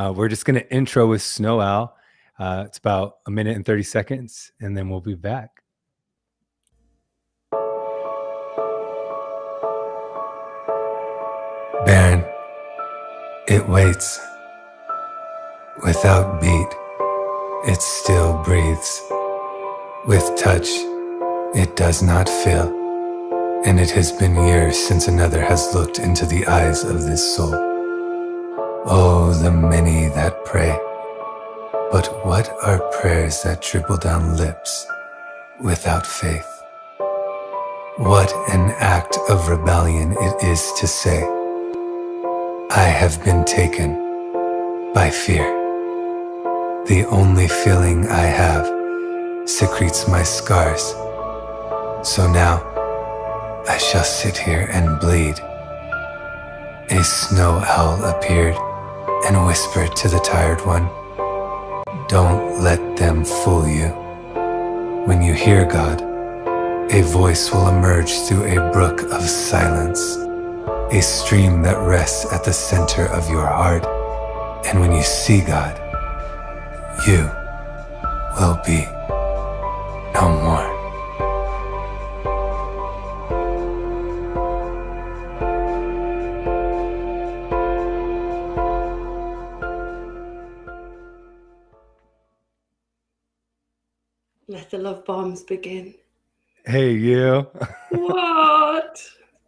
We're just going to intro with Snow Owl. It's about 1 minute and 30 seconds, and then we'll be back. Barren, it waits. Without beat, it still breathes. With touch, it does not feel. And it has been years since another has looked into the eyes of this soul. Oh, the many that pray. But what are prayers that dribble down lips without faith? What an act of rebellion it is to say, I have been taken by fear. The only feeling I have secretes my scars. So now I shall sit here and bleed. A snow owl appeared and whispered to the tired one, don't let them fool you. When you hear God, a voice will emerge through a brook of silence, a stream that rests at the center of your heart. And when you see God, you will be no more. Let the love bombs begin. Hey, you. What?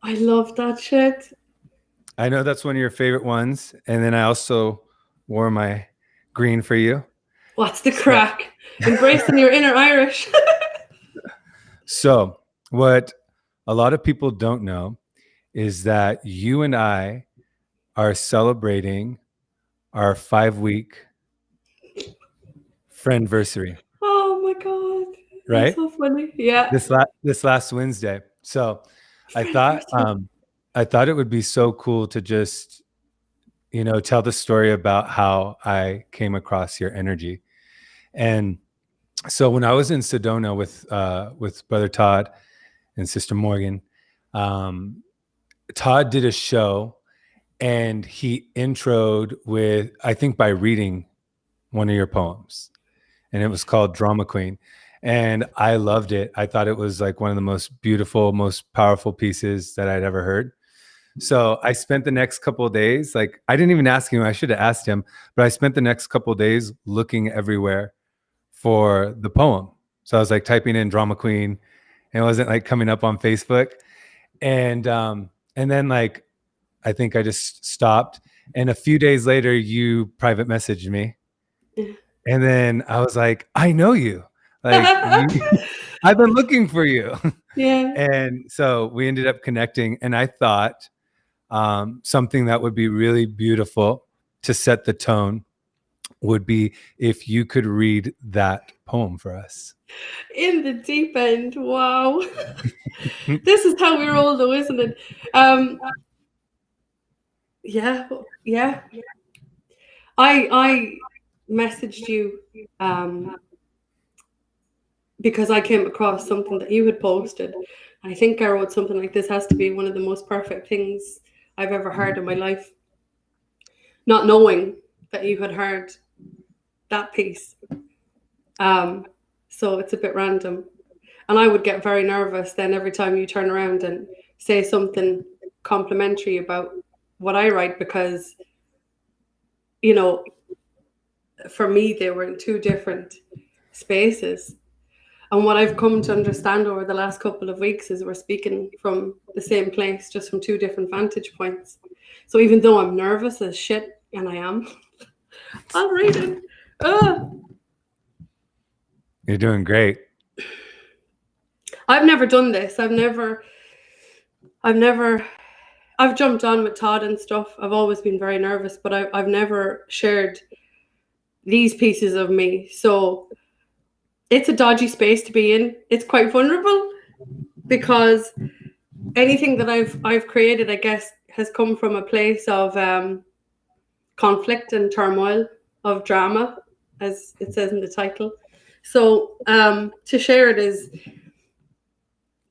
I love that shit. I know that's one of your favorite ones. And then I also wore my green for you. What's the crack? Embracing your inner Irish. So what a lot of people don't know is that you and I are celebrating our 5-week friendversary. Oh my God. Right? That's so funny. Yeah. This last Wednesday. So I thought it would be so cool to just, tell the story about how I came across your energy. And so when I was in Sedona with Brother Todd and Sister Morgan, Todd did a show and he introed with, I think, by reading one of your poems, and it was called Drama Queen. And I loved it. I thought it was like one of the most beautiful, most powerful pieces that I'd ever heard. So I spent the next couple of days, like, I didn't even ask him, I should have asked him, but I spent the next couple of days looking everywhere for the poem. So I was like typing in Drama Queen, and it wasn't like coming up on Facebook. And then like, I think I just stopped. And a few days later, you private messaged me. And then I was like, I know you. Like, I've been looking for you. Yeah. And so we ended up connecting. And I thought something that would be really beautiful to set the tone would be if you could read that poem for us. In the deep end. Wow. This is how we roll though, isn't it? Yeah. I messaged you because I came across something that you had posted. I think I wrote something like, this has to be one of the most perfect things I've ever heard in my life. Not knowing that you had heard that piece. So it's a bit random. And I would get very nervous then every time you turn around and say something complimentary about what I write, because, for me, they were in two different spaces. And what I've come to understand over the last couple of weeks is we're speaking from the same place, just from two different vantage points. So even though I'm nervous as shit, and I am, I'll read it. You're doing great. I've never done this. I've jumped on with Todd and stuff. I've always been very nervous, but I've never shared these pieces of me. So it's a dodgy space to be in. It's quite vulnerable because anything that I've created, I guess, has come from a place of conflict and turmoil, of drama, as it says in the title. So to share it is,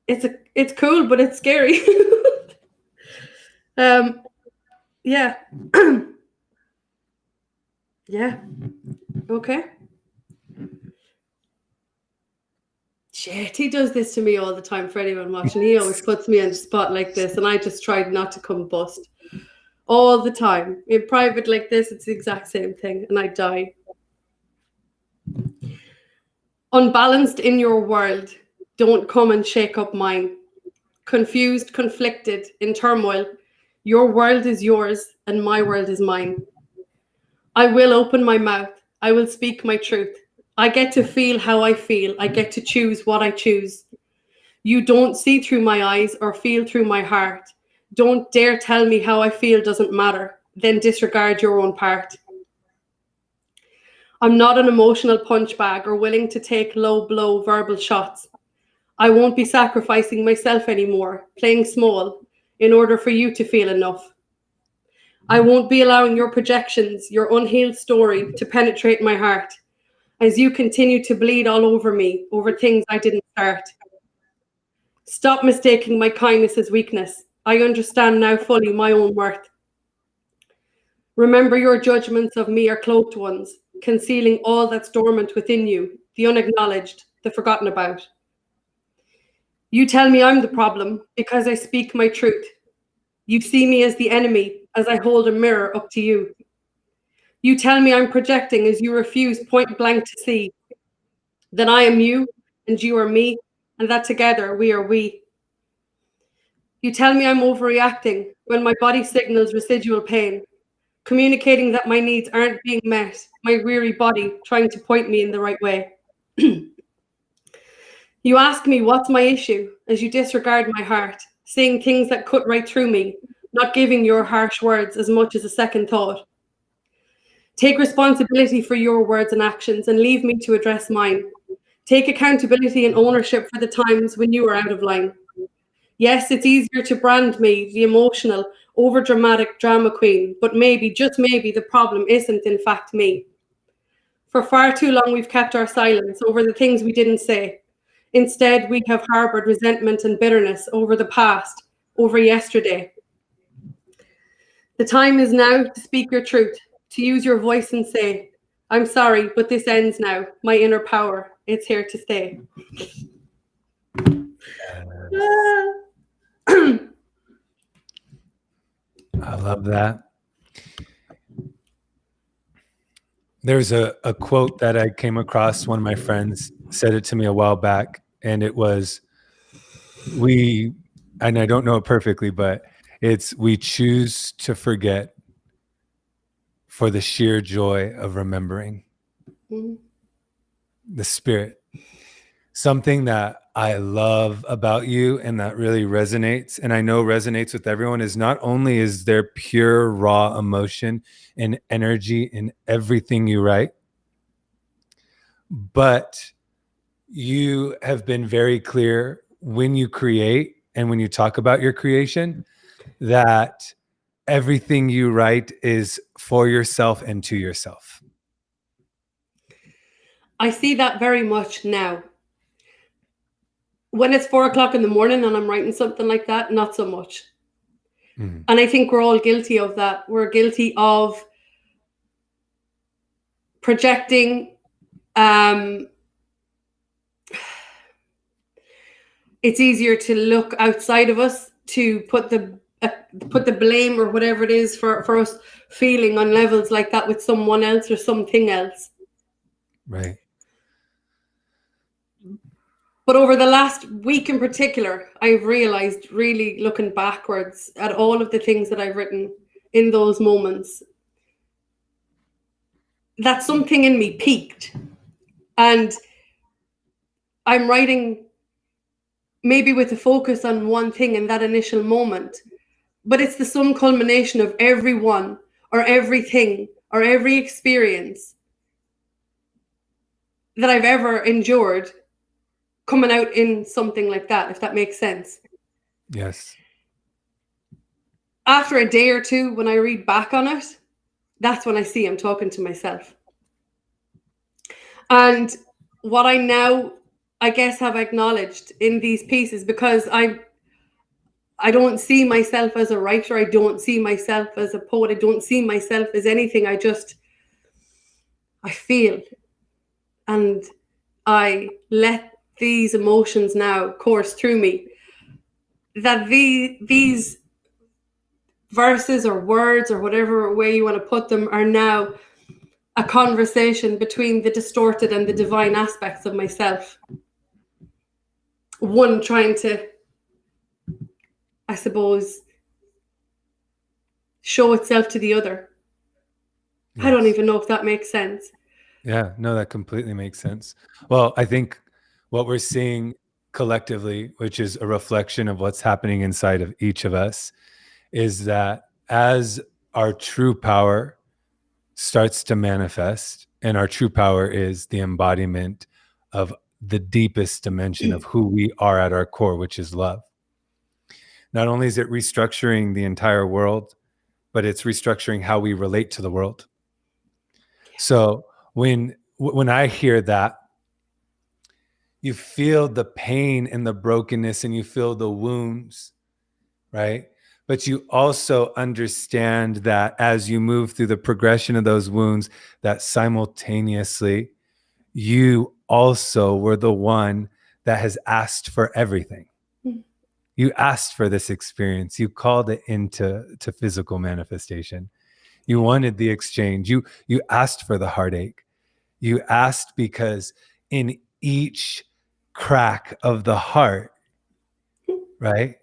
it's cool, but it's scary. Yeah. Yeah. Okay. Shit, he does this to me all the time for anyone watching. He always puts me on the spot like this, and I just tried not to combust all the time. In private like this, it's the exact same thing, and I die. Unbalanced in your world, don't come and shake up mine. Confused, conflicted, in turmoil, your world is yours, and my world is mine. I will open my mouth. I will speak my truth. I get to feel how I feel. I get to choose what I choose. You don't see through my eyes or feel through my heart. Don't dare tell me how I feel doesn't matter. Then disregard your own part. I'm not an emotional punch bag or willing to take low blow verbal shots. I won't be sacrificing myself anymore, playing small, in order for you to feel enough. I won't be allowing your projections, your unhealed story, to penetrate my heart as you continue to bleed all over me over things I didn't start. Stop mistaking my kindness as weakness. I understand now fully my own worth. Remember, your judgments of me are cloaked ones, concealing all that's dormant within you, the unacknowledged, the forgotten about. You tell me I'm the problem because I speak my truth. You see me as the enemy as I hold a mirror up to you. You tell me I'm projecting as you refuse point blank to see that I am you and you are me, and that together we are we. You tell me I'm overreacting when my body signals residual pain, communicating that my needs aren't being met, my weary body trying to point me in the right way. You ask me what's my issue as you disregard my heart, saying things that cut right through me, not giving your harsh words as much as a second thought. Take responsibility for your words and actions and leave me to address mine. Take accountability and ownership for the times when you are out of line. Yes, it's easier to brand me the emotional, overdramatic drama queen, but maybe, just maybe, the problem isn't in fact me. For far too long, we've kept our silence over the things we didn't say. Instead, we have harbored resentment and bitterness over the past, over yesterday. The time is now to speak your truth, to use your voice and say, I'm sorry, but this ends now. My inner power, it's here to stay. I love that. There's a quote that I came across. One of my friends said it to me a while back, and it was, and I don't know it perfectly, but it's, we choose to forget for the sheer joy of remembering. Mm-hmm. The spirit. Something that I love about you and that really resonates, and I know resonates with everyone, is not only is there pure raw emotion and energy in everything you write, but you have been very clear when you create and when you talk about your creation that everything you write is for yourself and to yourself. I see that very much now. When it's 4 o'clock in the morning and I'm writing something like that, not so much. Mm. And I think we're all guilty of that. We're guilty of projecting. It's easier to look outside of us to put the blame or whatever it is for us feeling on levels like that with someone else or something else. Right. But over the last week in particular, I've realized, really looking backwards at all of the things that I've written in those moments, that something in me peaked. And I'm writing maybe with a focus on one thing in that initial moment, but it's the sum culmination of everyone or everything or every experience that I've ever endured coming out in something like that, if that makes sense. Yes. After a day or two, when I read back on it, that's when I see I'm talking to myself. And what I now, I guess, have acknowledged in these pieces, because I don't see myself as a writer, I don't see myself as a poet, I don't see myself as anything. I just I feel, and I let these emotions now course through me, that these verses or words or whatever way you want to put them are now a conversation between the distorted and the divine aspects of myself. One trying to, I suppose, show itself to the other. Yes. I don't even know if that makes sense. Yeah, no, that completely makes sense. Well, I think what we're seeing collectively, which is a reflection of what's happening inside of each of us, is that as our true power starts to manifest, and our true power is the embodiment of the deepest dimension of who we are at our core, which is love. Not only is it restructuring the entire world, but it's restructuring how we relate to the world. So when I hear that, you feel the pain and the brokenness and you feel the wounds, right? But you also understand that as you move through the progression of those wounds, that simultaneously you also were the one that has asked for everything. You asked for this experience. You called it into physical manifestation. You wanted the exchange. You asked for the heartache. You asked because in each crack of the heart, right,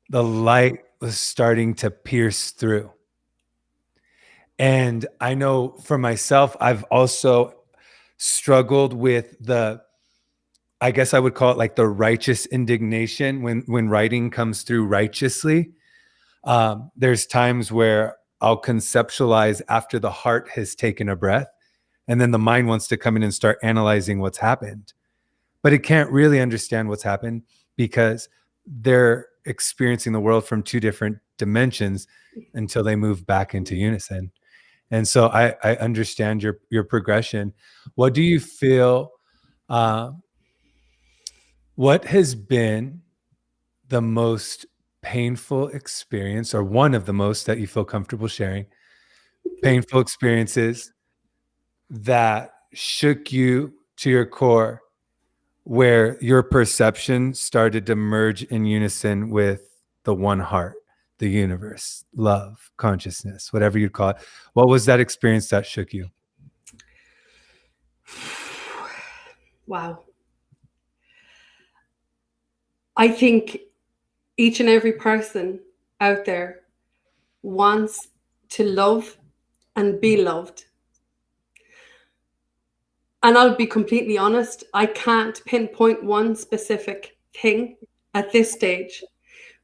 the light was starting to pierce through. And I know for myself, I've also struggled with I guess I would call it like the righteous indignation when writing comes through righteously. There's times where I'll conceptualize after the heart has taken a breath, and then the mind wants to come in and start analyzing what's happened. But it can't really understand what's happened because they're experiencing the world from two different dimensions until they move back into unison. And so I understand your progression. What do you feel, what has been the most painful experience, or one of the most that you feel comfortable sharing, painful experiences that shook you to your core, where your perception started to merge in unison with the one heart, the universe, love, consciousness, whatever you'd call it? What was that experience that shook you? Wow. I think each and every person out there wants to love and be loved. And I'll be completely honest, I can't pinpoint one specific thing at this stage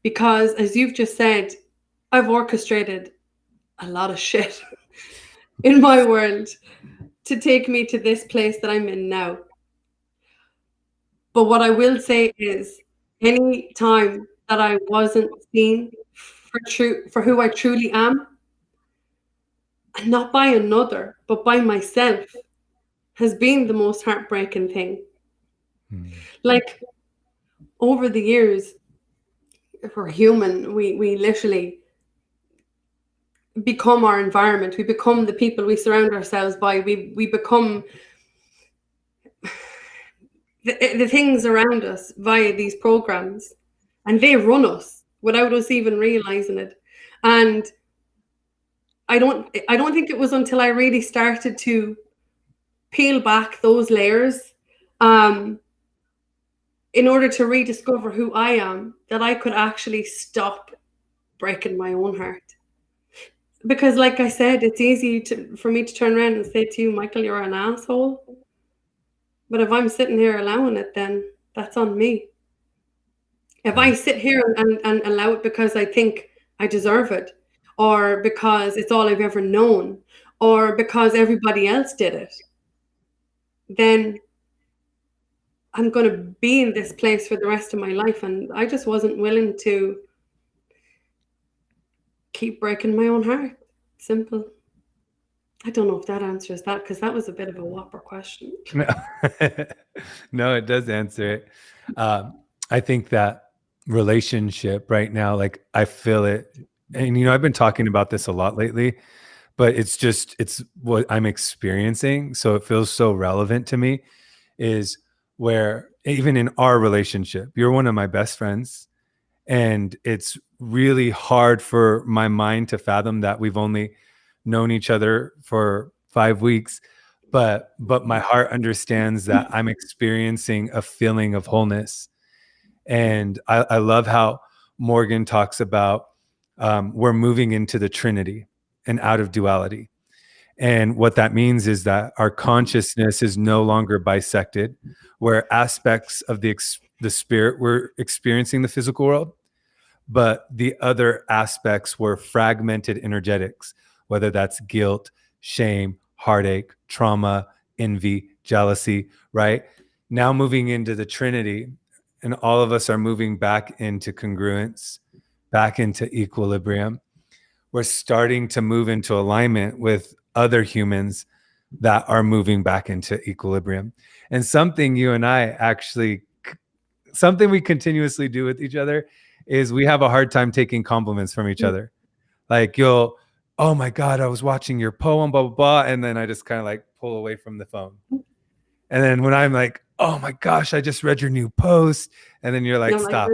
because, as you've just said, I've orchestrated a lot of shit in my world to take me to this place that I'm in now. But what I will say is, any time that I wasn't seen for who I truly am, and not by another, but by myself, has been the most heartbreaking thing. Like, over the years, if we're human, we literally become our environment. We become the people we surround ourselves by. We become the things around us via these programs, and they run us without us even realizing it. And I don't think it was until I really started to peel back those layers in order to rediscover who I am, that I could actually stop breaking my own heart. Because, like I said, it's easy for me to turn around and say to you, Michael, you're an asshole. But if I'm sitting here allowing it, then that's on me. If I sit here and allow it because I think I deserve it, or because it's all I've ever known, or because everybody else did it, then I'm going to be in this place for the rest of my life. And I just wasn't willing to keep breaking my own heart. Simple. I don't know if that answers that, because that was a bit of a whopper question. No, it does answer it. I think that relationship right now, like I feel it. And, I've been talking about this a lot lately, but it's what I'm experiencing. So it feels so relevant to me, is where even in our relationship, you're one of my best friends. And it's really hard for my mind to fathom that we've only known each other for 5 weeks. But my heart understands that I'm experiencing a feeling of wholeness. And I love how Morgan talks about we're moving into the Trinity and out of duality. And what that means is that our consciousness is no longer bisected, where aspects of the spirit were experiencing the physical world, but the other aspects were fragmented energetics, whether that's guilt, shame, heartache, trauma, envy, jealousy, right? Now moving into the Trinity, and all of us are moving back into congruence, back into equilibrium. We're starting to move into alignment with other humans that are moving back into equilibrium. And something you and I actually, something we continuously do with each other is we have a hard time taking compliments from each other. Like you'll, oh my God, I was watching your poem, blah, blah, blah. And then I just kind of like pull away from the phone. And then when I'm like, oh my gosh, I just read your new post. And then you're like, No, stop.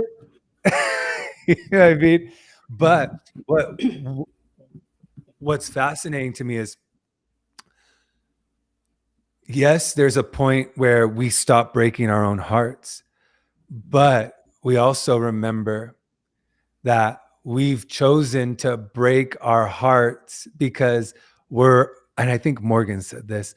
You know what I mean? But what's fascinating to me is, yes, there's a point where we stop breaking our own hearts, but we also remember that we've chosen to break our hearts because and I think Morgan said this,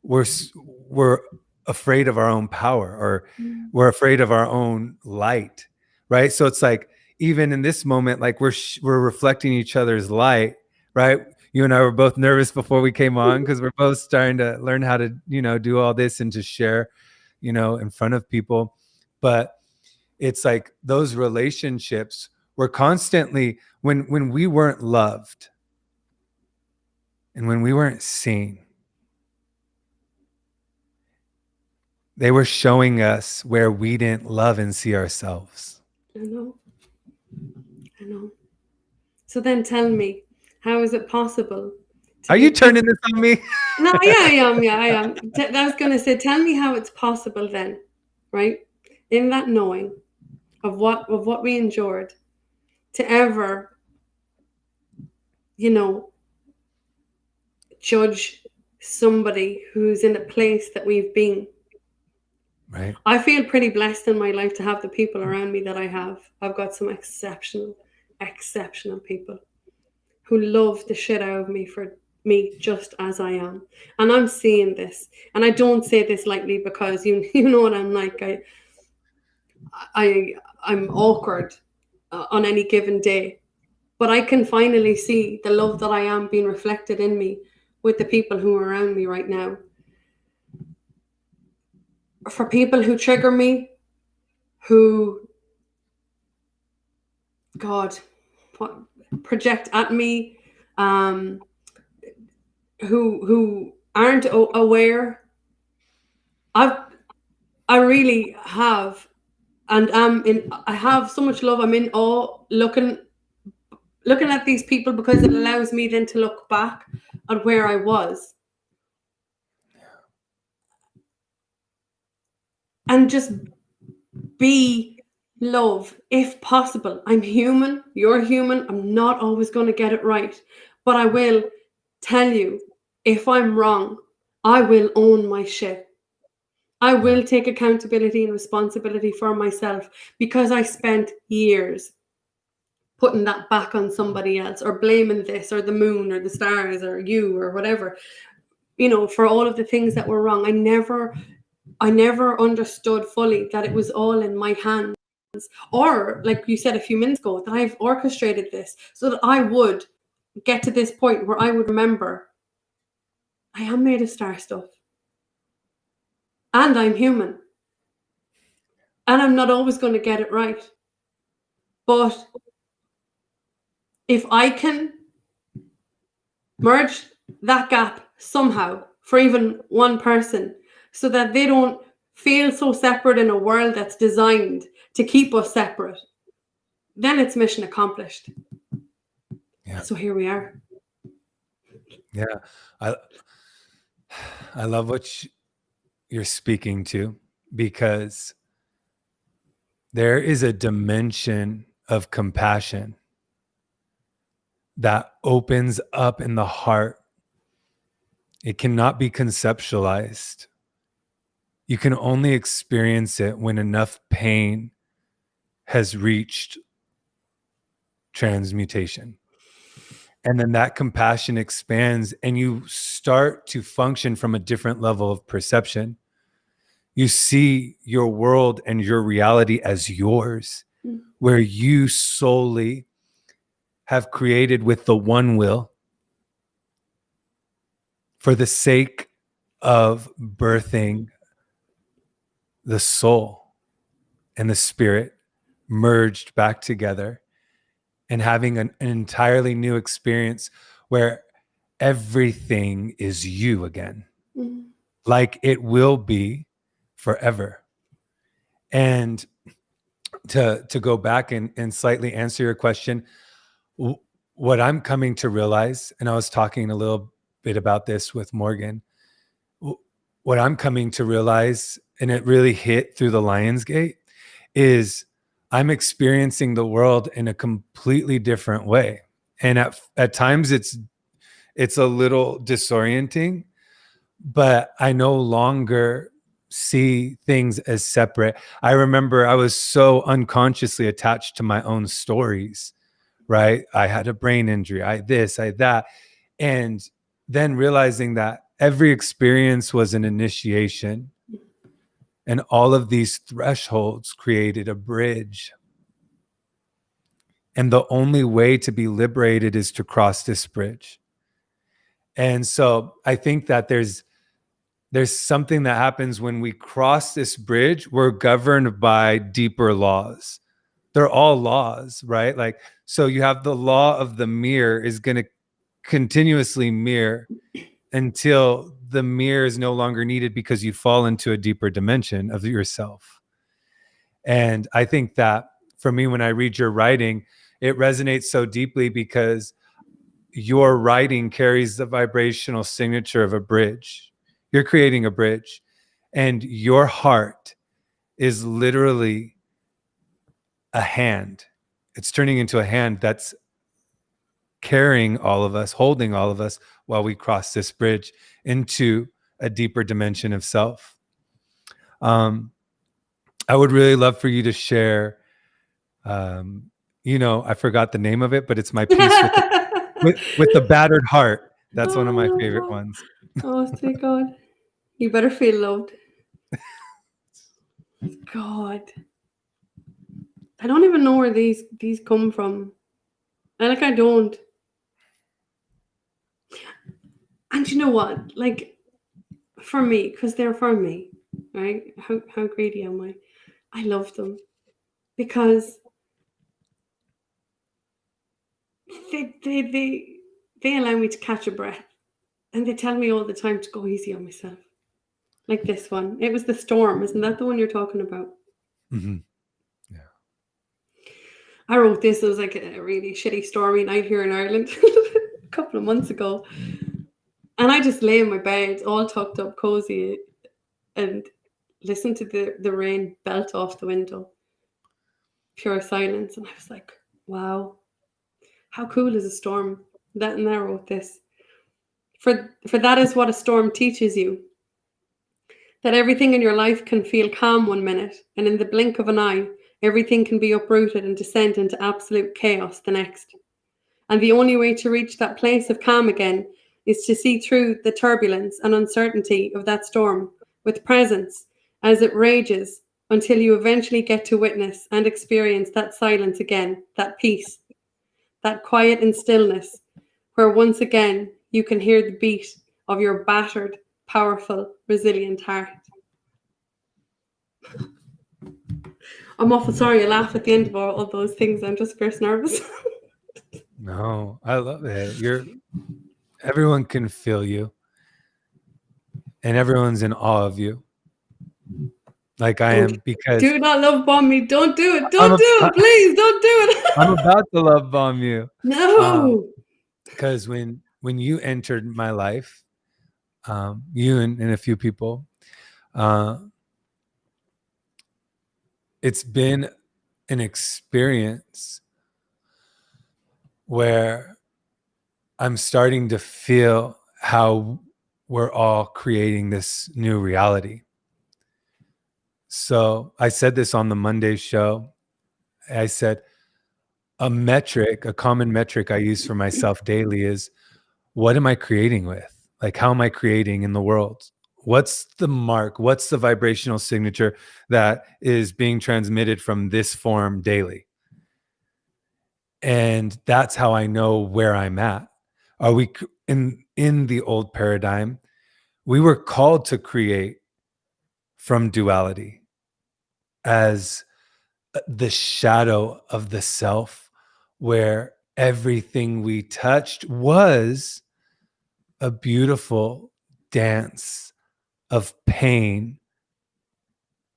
we're afraid of our own power, or we're afraid of our own light, right? So it's like, even in this moment, like we're reflecting each other's light, right? You and I were both nervous before we came on because we're both starting to learn how to, do all this and to share, in front of people. But it's like those relationships were constantly, when we weren't loved and when we weren't seen, they were showing us where we didn't love and see ourselves. I know. So then tell me, how is it possible? Are you turning this on me? No, yeah, I am. I was going to say, tell me how it's possible then, right? In that knowing of what we endured, to ever, judge somebody who's in a place that we've been. Right. I feel pretty blessed in my life to have the people around me that I have. I've got some exceptional people who love the shit out of me for me just as I am. And I'm seeing this. And I don't say this lightly because you know what I'm like. I'm awkward on any given day. But I can finally see the love that I am being reflected in me with the people who are around me right now. For people who trigger me, who, project at me, who aren't aware, I really have, and I have so much love. I'm in awe looking at these people, because it allows me then to look back at where I was. And just be love, if possible. I'm human, you're human. I'm not always going to get it right. But I will tell you, if I'm wrong, I will own my shit. I will take accountability and responsibility for myself, because I spent years putting that back on somebody else, or blaming this or the moon or the stars or you or whatever, for all of the things that were wrong. I never understood fully that it was all in my hands, or like you said a few minutes ago, that I've orchestrated this so that I would get to this point where I would remember I am made of star stuff, and I'm human, and I'm not always going to get it right. But if I can merge that gap somehow for even one person, so that they don't feel so separate in a world that's designed to keep us separate, then it's mission accomplished. Yeah. So here we are. Yeah. I love what you're speaking to, because there is a dimension of compassion that opens up in the heart. It cannot be conceptualized. You can only experience it when enough pain has reached transmutation. And then that compassion expands and you start to function from a different level of perception. You see your world and your reality as yours, where you solely have created with the one will for the sake of birthing the soul and the spirit merged back together and having an entirely new experience where everything is you again, like it will be forever. And to go back and slightly answer your question, what I'm coming to realize, and I was talking a little bit about this with Morgan, what I'm coming to realize, and it really hit through the Lion's Gate, is I'm experiencing the world in a completely different way. And at times it's a little disorienting, but I no longer see things as separate. I remember I was so unconsciously attached to my own stories, right? I had a brain injury, I that. And then realizing that every experience was an initiation, and all of these thresholds created a bridge. And the only way to be liberated is to cross this bridge. And so I think that there's something that happens when we cross this bridge. We're governed by deeper laws. They're all laws, right? Like, so you have the law of the mirror is going to continuously mirror until the mirror is no longer needed because you fall into a deeper dimension of yourself. And I think that for me, when I read your writing, it resonates so deeply because your writing carries the vibrational signature of a bridge. You're creating a bridge, and your heart is literally a hand. It's turning into a hand that's carrying all of us, holding all of us while we cross this bridge into a deeper dimension of self. I would really love for you to share, I forgot the name of it, but it's my piece with the battered heart. That's one of my favorite ones. Oh, thank God. You better feel loved. God. I don't even know where these come from. I don't. And you know what? Like, for me, because they're for me, right? How greedy am I? I love them because they allow me to catch a breath, and they tell me all the time to go easy on myself. Like this one, it was the storm, isn't that the one you're talking about? Mm-hmm. Yeah. I wrote this. It was like a really shitty stormy night here in Ireland a couple of months ago, and I just lay in my bed, all tucked up, cozy, and listened to the rain belt off the window. Pure silence, and I was like, "Wow, how cool is a storm?" And I wrote this. For that is what a storm teaches you. That everything in your life can feel calm one minute, and in the blink of an eye, everything can be uprooted and descend into absolute chaos the next. And the only way to reach that place of calm again is to see through the turbulence and uncertainty of that storm with presence as it rages until you eventually get to witness and experience that silence again, that peace, that quiet and stillness, where once again you can hear the beat of your battered, powerful, resilient heart. I'm awful sorry I laugh at the end of all those things. I'm just first nervous. No, I love it. Everyone can feel you, and everyone's in awe of you. Like I am, because do not love bomb me. Don't do it. Don't do it. Please don't do it. I'm about to love bomb you. No. Because when when you entered my life, you and a few people, it's been an experience where I'm starting to feel how we're all creating this new reality. So I said this on the Monday show. I said, a common metric I use for myself daily is, what am I creating with? Like, how am I creating in the world? What's the mark? What's the vibrational signature that is being transmitted from this form daily? And that's how I know where I'm at. Are we in the old paradigm? We were called to create from duality as the shadow of the self, where everything we touched was a beautiful dance of pain,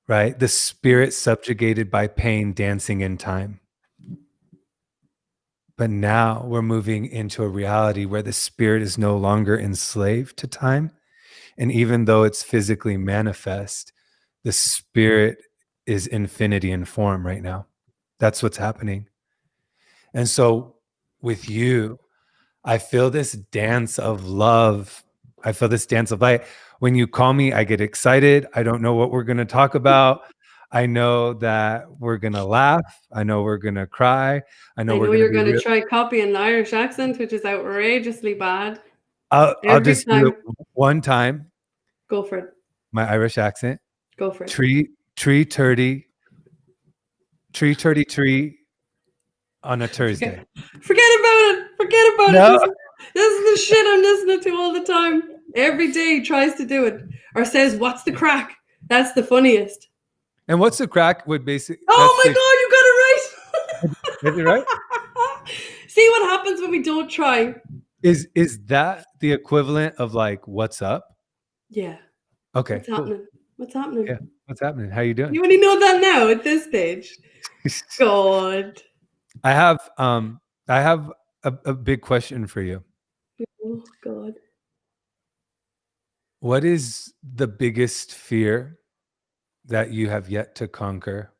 right? The spirit subjugated by pain dancing in time. But now we're moving into a reality where the spirit is no longer enslaved to time. And even though it's physically manifest, the spirit is infinity in form right now. That's what's happening. And so with you, I feel this dance of love. I feel this dance of light. When you call me, I get excited. I don't know what we're going to talk about. I know that we're going to laugh. I know we're going to cry. I know we're going to you're be going to try copying an Irish accent, which is outrageously bad. I'll just do it one time. Go for it. My Irish accent. Go for it. Tree turdy on a Thursday. Forget about it. Forget about No. it. This is the shit I'm listening to all the time. Every day he tries to do it or says, "What's the crack?" That's the funniest. And what's the crack would basically. Oh my God, you got it right. Is it right? See what happens when we don't try. Is that the equivalent of like, what's up? Yeah. Okay. What's happening? What's happening? Yeah. What's happening? How you doing? You only know that now at this stage. God. I have a big question for you. Oh God. What is the biggest fear that you have yet to conquer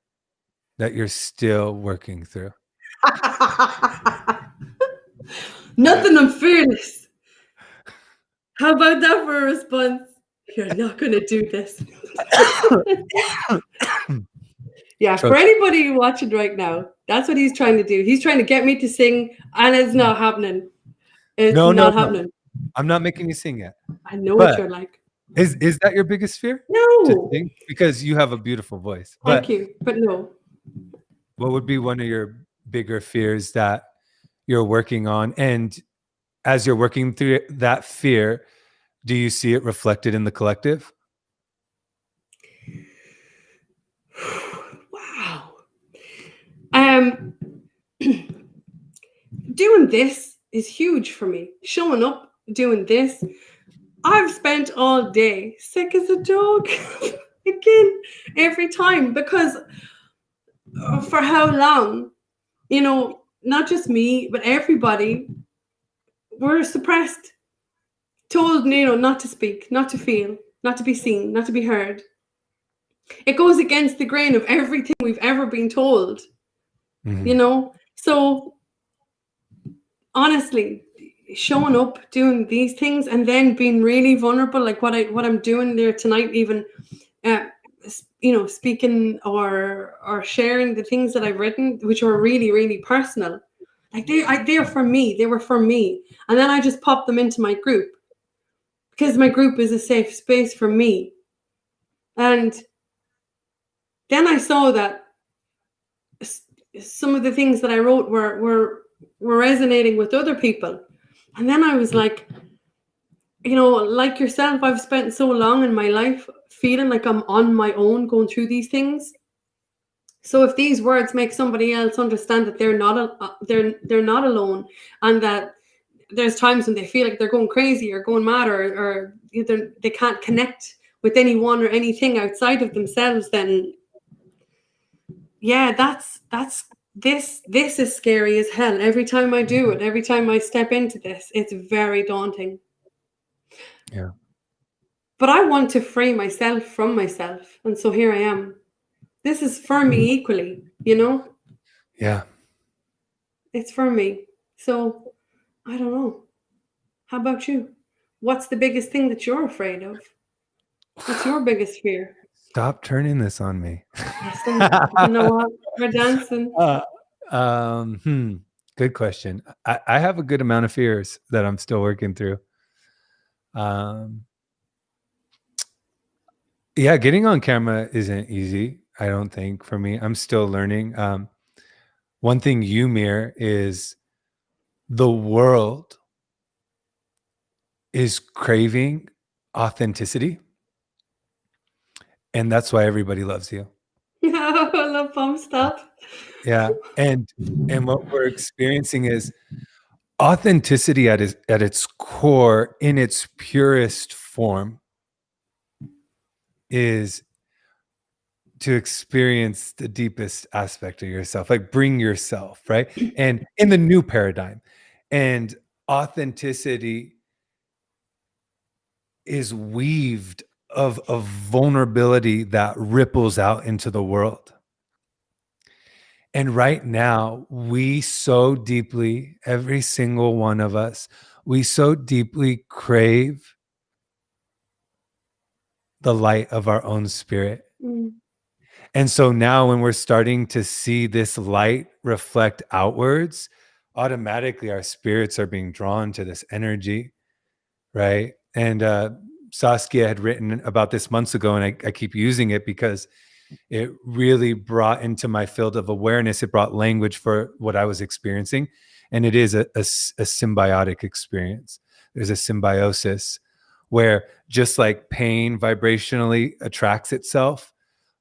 that you're still working through? Nothing, I'm fearless. How about that for a response? You're not going to do this. Yeah, for anybody watching right now, that's what he's trying to do. He's trying to get me to sing, and it's not happening. It's not happening. I'm not making you sing yet. I know what you're like. Is that your biggest fear? No. To sing? Because you have a beautiful voice. Thank you, but no. What would be one of your bigger fears that you're working on? And as you're working through that fear, do you see it reflected in the collective? Wow. Doing this is huge for me. Showing up, doing this. I've spent all day sick as a dog. Again, every time, because for how long, not just me, but everybody, we're suppressed, told, not to speak, not to feel, not to be seen, not to be heard. It goes against the grain of everything we've ever been told, So honestly, showing up, doing these things, and then being really vulnerable, like what I'm doing there tonight, even, speaking or sharing the things that I've written, which are really, really personal. Like they're for me. They were for me, and then I just popped them into my group because my group is a safe space for me. And then I saw that some of the things that I wrote were resonating with other people. And then I was like, like yourself, I've spent so long in my life feeling like I'm on my own going through these things. So if these words make somebody else understand that they're not alone, and that there's times when they feel like they're going crazy or going mad or they can't connect with anyone or anything outside of themselves, then yeah, that's this is scary as hell. Every time I do it, every time I step into this, it's very daunting. Yeah. But I want to free myself from myself. And so here I am. This is for me equally, you know? Yeah. It's for me. So I don't know. How about you? What's the biggest thing that you're afraid of? What's your biggest fear? Stop turning this on me. Listen, you know what? We're dancing. Good question. I have a good amount of fears that I'm still working through. Yeah, getting on camera isn't easy, I don't think, for me. I'm still learning. One thing you mirror is the world is craving authenticity, and that's why everybody loves you. I love bum stuff. Yeah, and what we're experiencing is authenticity at its core, in its purest form, is to experience the deepest aspect of yourself, like bring yourself, right? And in the new paradigm, and authenticity is weaved of vulnerability that ripples out into the world. And right now, we so deeply, every single one of us, we so deeply crave the light of our own spirit. Mm. And so now when we're starting to see this light reflect outwards, automatically our spirits are being drawn to this energy, right? And Saskia had written about this months ago, and I keep using it because it really brought into my field of awareness, it brought language for what I was experiencing. And it is a symbiotic experience. There's a symbiosis where, just like pain vibrationally attracts itself,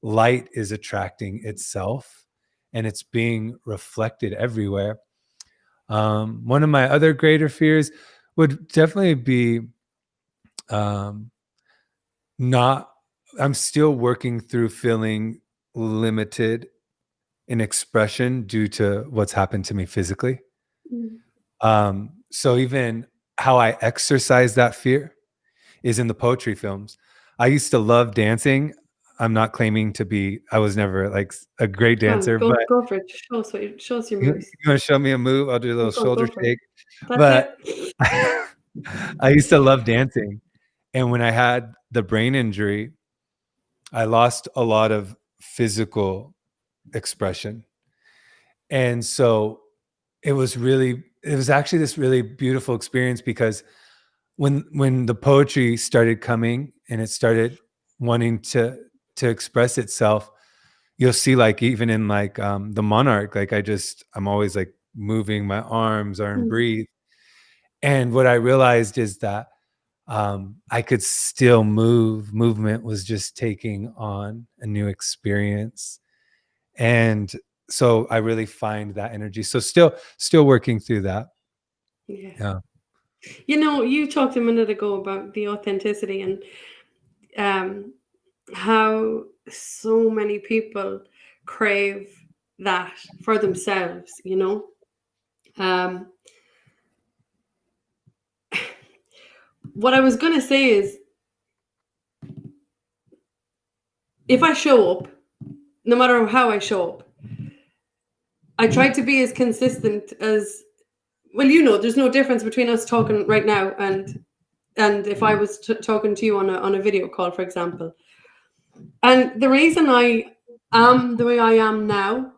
light is attracting itself, and it's being reflected everywhere. One of my other greater fears would definitely be not, I'm still working through feeling limited in expression due to what's happened to me physically. So even how I exercise that fear is in the poetry films. I used to love dancing. I'm not claiming to be, I was never like a great dancer, but Go for it. Show us your you moves. want to show me a move? I'll do a little shoulder Go for it. shake. That's But it. I used to love dancing. And when I had the brain injury, I lost a lot of physical expression. And so it was actually this really beautiful experience, because when the poetry started coming and it started wanting to express itself, you'll see, like, even in like the Monarch, like I'm always like moving my arms and breathe. And what I realized is that I could still move. Movement was just taking on a new experience. And so I really find that energy. So still working through that. Yeah. You know, you talked a minute ago about the authenticity and how so many people crave that for themselves, you know. What I was going to say is, if I show up, no matter how I show up, I try to be as consistent as, well, you know, there's no difference between us talking right now and if I was talking to you on a video call, for example. And the reason I am the way I am now,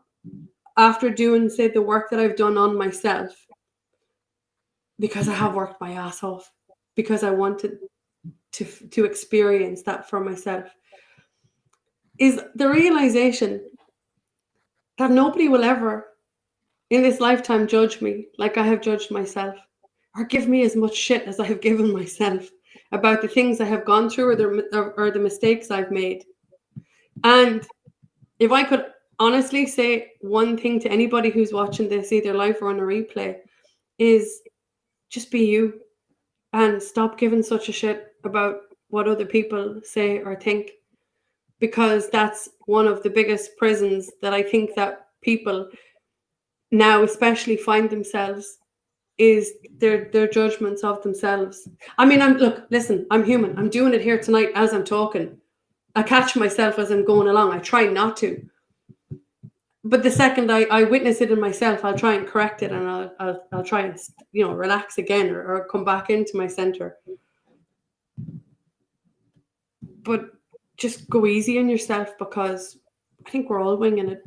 after doing, say, the work that I've done on myself, because I have worked my ass off, because I wanted to experience that for myself, is the realization that nobody will ever in this lifetime judge me like I have judged myself, or give me as much shit as I have given myself about the things I have gone through, or the mistakes I've made. And if I could honestly say one thing to anybody who's watching this, either live or on a replay, is just be you and stop giving such a shit about what other people say or think, because that's one of the biggest prisons that I think that people now especially find themselves is their judgments of themselves. I mean, listen, I'm human. I'm doing it here tonight as I'm talking. I catch myself as I'm going along. I try not to. But the second I witness it in myself, I'll try and correct it, and I'll try and relax again or come back into my center. But just go easy on yourself, because I think we're all winging it,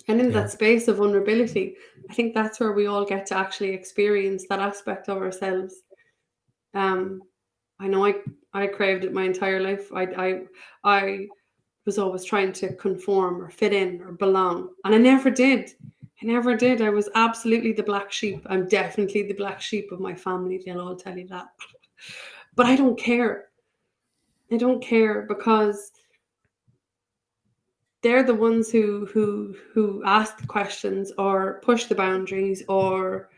And in that space of vulnerability, I think that's where we all get to actually experience that aspect of ourselves. I know I craved it my entire life. I was always trying to conform or fit in or belong, and I never did. I was absolutely the black sheep. I'm definitely the black sheep of my family. They'll all tell you that. But I don't care. I don't care, because they're the ones who ask the questions or push the boundaries or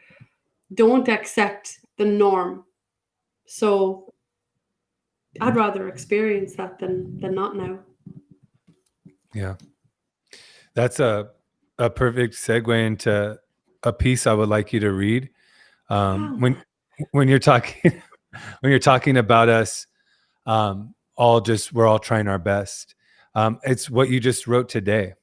don't accept the norm. So I'd rather experience that than not now. Yeah. That's a perfect segue into a piece I would like you to read. When you're talking when you're talking about us, we're all trying our best. It's what you just wrote today.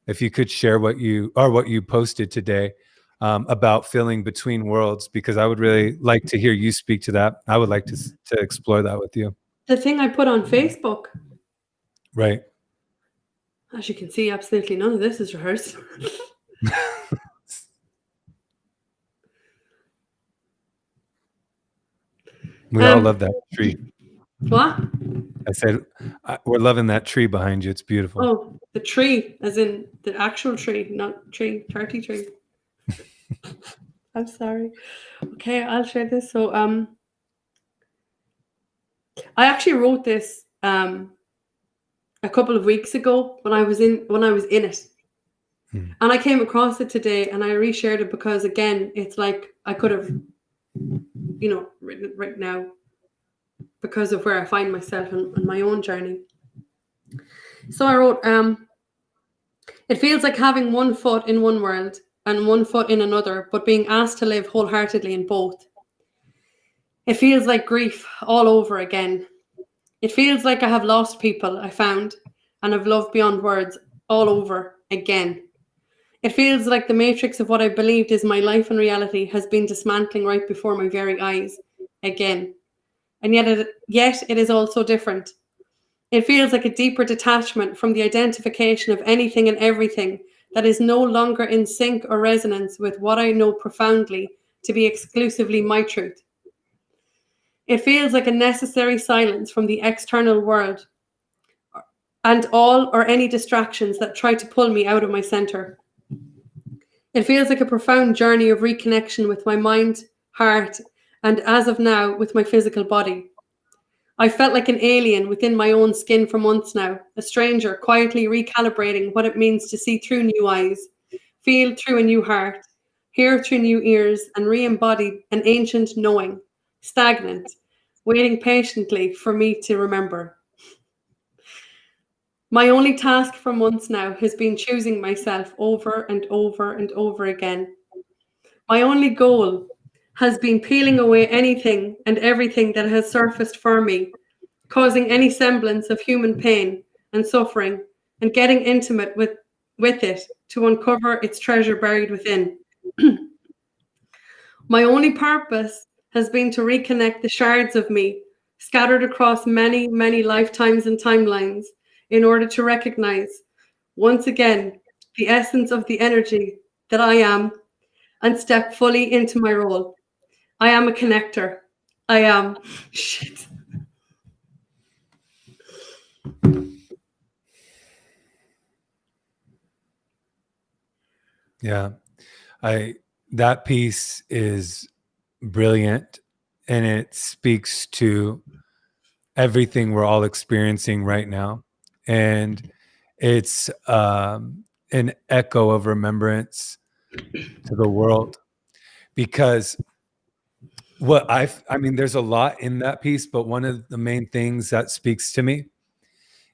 If you could share what you posted today about feeling between worlds, because I would really like to hear you speak to that. I would like to explore that with you. The thing I put on Facebook. Right. As you can see, absolutely none of this is rehearsed. We all love that tree. What? I said, we're loving that tree behind you. It's beautiful. Oh, the tree, as in the actual tree, not party tree. I'm sorry. Okay, I'll share this. So, I actually wrote this a couple of weeks ago when I was in it, and I came across it today, and I reshared it because, again, it's like I could have, written it right now because of where I find myself in my own journey. So I wrote, it feels like having one foot in one world and one foot in another, but being asked to live wholeheartedly in both. It feels like grief all over again. It feels like I have lost people I found and have loved beyond words all over again. It feels like the matrix of what I believed is my life and reality has been dismantling right before my very eyes again. And yet it is also different. It feels like a deeper detachment from the identification of anything and everything that is no longer in sync or resonance with what I know profoundly to be exclusively my truth. It feels like a necessary silence from the external world and all or any distractions that try to pull me out of my center. It feels like a profound journey of reconnection with my mind, heart, and as of now, with my physical body. I felt like an alien within my own skin for months now, a stranger quietly recalibrating what it means to see through new eyes, feel through a new heart, hear through new ears, and re-embody an ancient knowing, stagnant, waiting patiently for me to remember. My only task for months now has been choosing myself over and over and over again. My only goal has been peeling away anything and everything that has surfaced for me, causing any semblance of human pain and suffering, and getting intimate with it to uncover its treasure buried within. My only purpose has been to reconnect the shards of me scattered across many, many lifetimes and timelines in order to recognize, once again, the essence of the energy that I am and step fully into my role. I am a connector. I am. Shit. Yeah. That piece is brilliant, and it speaks to everything we're all experiencing right now. And it's an echo of remembrance to the world, because there's a lot in that piece, but one of the main things that speaks to me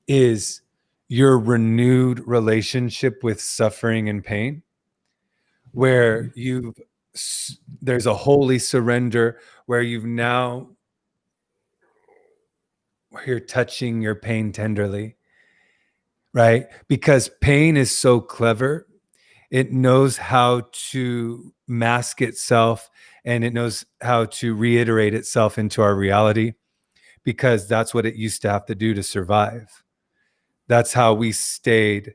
is your renewed relationship with suffering and pain. where there's a holy surrender where where you're touching your pain tenderly, right? Because pain is so clever. It knows how to mask itself, and it knows how to reiterate itself into our reality, because that's what it used to have to do to survive. That's how we stayed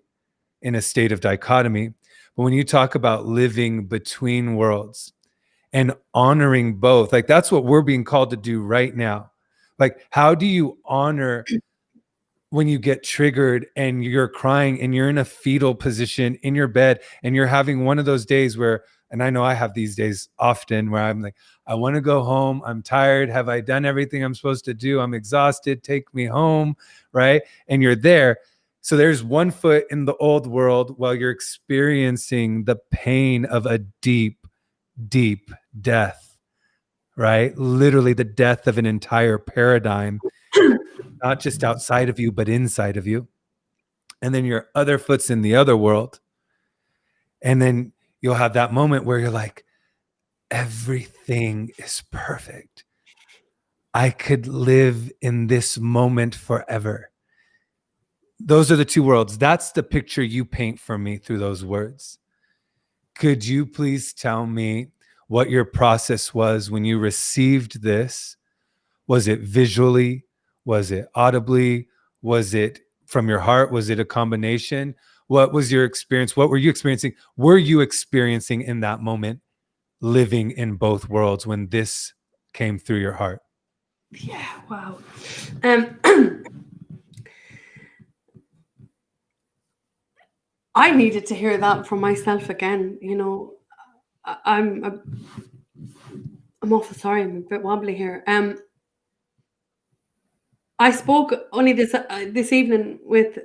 in a state of dichotomy. But when you talk about living between worlds and honoring both, like that's what we're being called to do right now. Like, how do you honor when you get triggered and you're crying and you're in a fetal position in your bed and you're having one of those days where, and I know I have these days often where I'm like, I want to go home. I'm tired. Have I done everything I'm supposed to do? I'm exhausted. Take me home. Right. And you're there. So there's one foot in the old world while you're experiencing the pain of a deep, deep death, right? Literally the death of an entire paradigm, not just outside of you, but inside of you. And then your other foot's in the other world. And then you'll have that moment where you're like, everything is perfect. I could live in this moment forever. Those are the two worlds. That's the picture you paint for me through those words. Could you please tell me what your process was when you received this? Was it visually? Was it audibly? Was it from your heart? Was it a combination? What was your experience? What were you experiencing? Were you experiencing in that moment living in both worlds when this came through your heart? Yeah, wow. I needed to hear that from myself again. You know, I'm awful sorry. I'm a bit wobbly here. I spoke only this evening with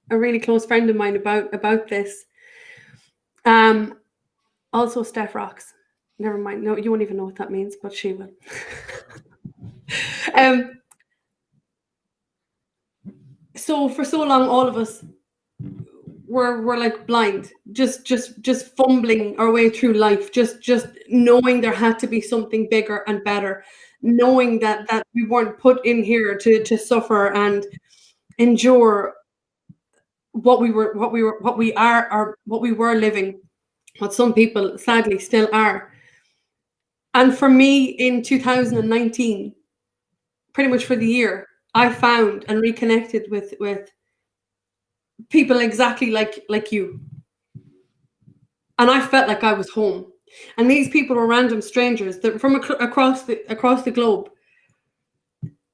a really close friend of mine about this. Also Steph rocks. Never mind. No, you won't even know what that means, but she will. So for so long, all of us were like blind, just fumbling our way through life, just knowing there had to be something bigger and better, knowing that we weren't put in here to suffer and endure what we were living, what some people sadly still are. And for me in 2019, pretty much for the year, I found and reconnected with people exactly like you. And I felt like I was home. And these people were random strangers that from across the globe.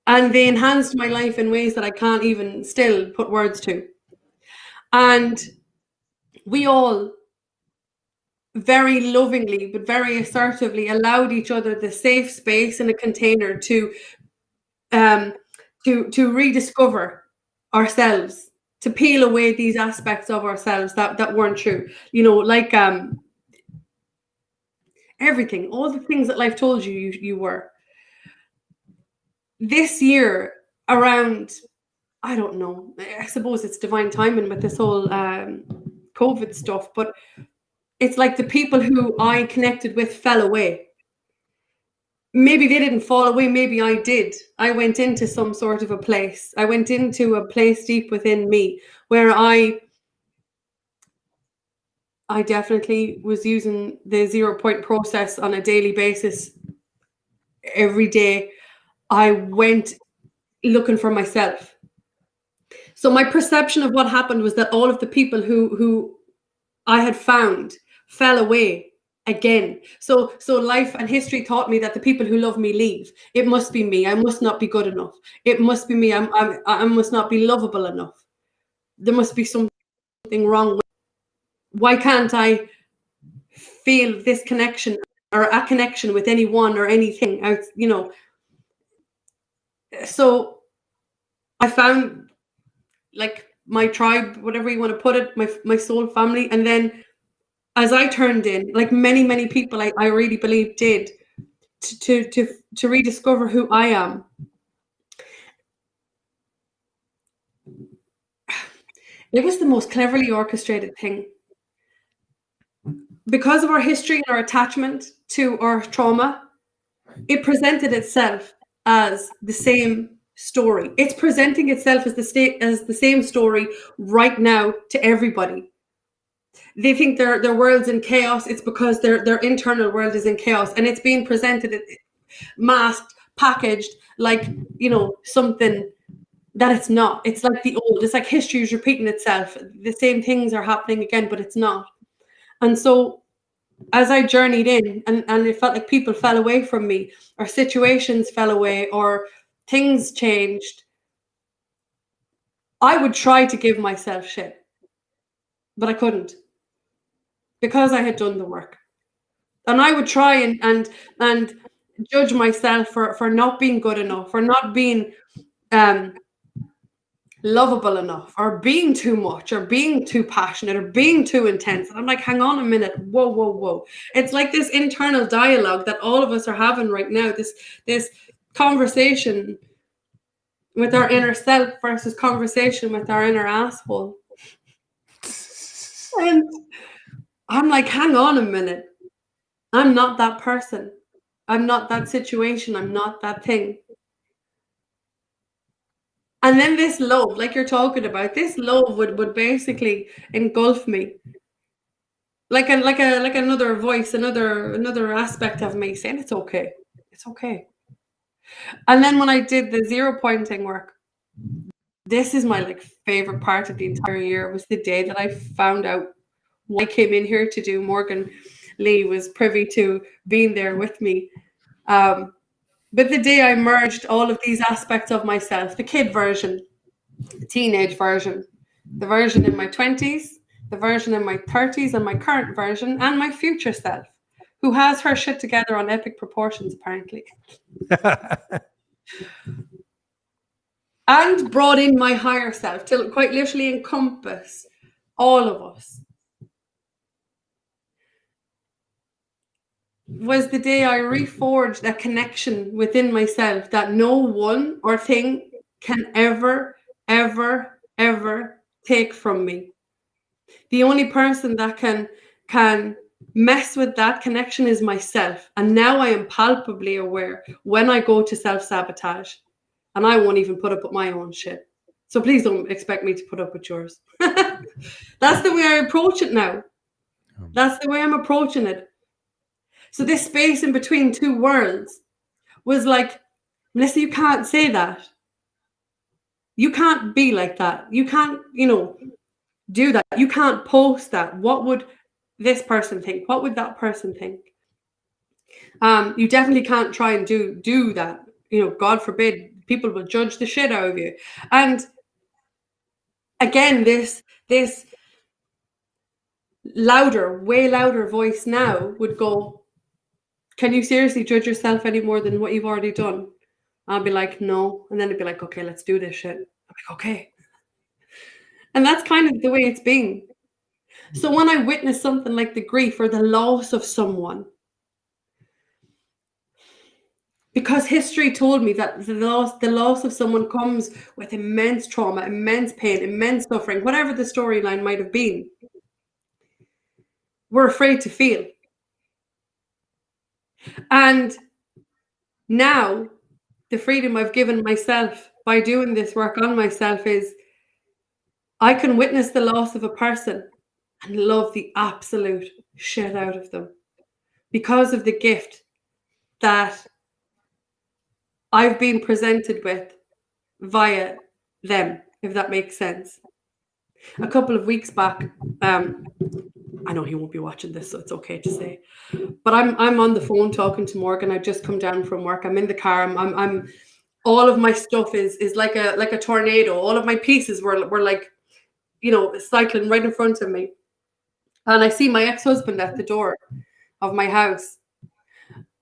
And they enhanced my life in ways that I can't even still put words to. And we all very lovingly but very assertively allowed each other the safe space and a container to rediscover ourselves, to peel away these aspects of ourselves that weren't true. You know, like everything, all the things that life told you were. This year around, I don't know, I suppose it's divine timing with this whole COVID stuff, but it's like the people who I connected with fell away. Maybe they didn't fall away, maybe I did. I went into some sort of a place. I went into a place deep within me where I definitely was using the 0 point process on a daily basis. Every day I went looking for myself. So my perception of what happened was that all of the people who I had found fell away again. So life and history taught me that the people who love me leave. It must be me. I must not be good enough. It must be me. I must not be lovable enough. There must be something wrong. Why can't I feel this connection or a connection with anyone or anything out, you know? So I found like my tribe, whatever you want to put it, my soul family. And then as I turned in, like many people I really believe did, to rediscover who I am. It was the most cleverly orchestrated thing. because of our history and our attachment to our trauma, it presented itself as the same story. It's presenting itself as the same story right now to everybody. They think their world's in chaos. It's because their internal world is in chaos, and it's being presented masked, packaged like, you know, something that it's not. It's like the old. It's like history is repeating itself. The same things are happening again, but it's not. And so as I journeyed in, and it felt like people fell away from me, or situations fell away, or things changed, I would try to give myself shit, but I couldn't, because I had done the work. And I would try and judge myself for not being good enough, for not being lovable enough, or being too much, or being too passionate, or being too intense. And I'm like, hang on a minute, whoa. It's like this internal dialogue that all of us are having right now, this conversation with our inner self versus conversation with our inner asshole. And I'm like, hang on a minute, I'm not that person, I'm not that situation, I'm not that thing. And then this love, like you're talking about, this love would basically engulf me, like another voice, another aspect of me saying it's okay. And then when I did the 0 pointing work, this is my favorite part of the entire year, was the day that I found out what I came in here to do. Morgan Lee was privy to being there with me. But the day I merged all of these aspects of myself, the kid version, the teenage version, the version in my 20s, the version in my 30s, and my current version, and my future self, who has her shit together on epic proportions, apparently. And brought in my higher self to quite literally encompass all of us, was the day I reforged a connection within myself that no one or thing can ever take from me. The only person that can mess with that connection is myself. And now I am palpably aware when I go to self-sabotage, and I won't even put up with my own shit. So please don't expect me to put up with yours. That's the way I approach it now. That's the way I'm approaching it. So this space in between two worlds was like, Melissa, you can't say that. You can't be like that. You can't, do that. You can't post that. What would this person think? What would that person think? You definitely can't try and do that. God forbid, people will judge the shit out of you. And again, this way louder voice now would go, can you seriously judge yourself any more than what you've already done? I'll be like, no. And then it'd be like, okay, let's do this shit. I'm like, okay. And that's kind of the way it's been. So when I witness something like the grief or the loss of someone, because history told me that the loss of someone comes with immense trauma, immense pain, immense suffering, whatever the storyline might have been, we're afraid to feel. And now the freedom I've given myself by doing this work on myself is I can witness the loss of a person and love the absolute shit out of them because of the gift that I've been presented with via them, if that makes sense. A couple of weeks back, I know he won't be watching this, so it's okay to say, but I'm on the phone talking to Morgan. I've just come down from work. I'm in the car. I'm all of my stuff is like a tornado. All of my pieces were like, cycling right in front of me. And I see my ex-husband at the door of my house,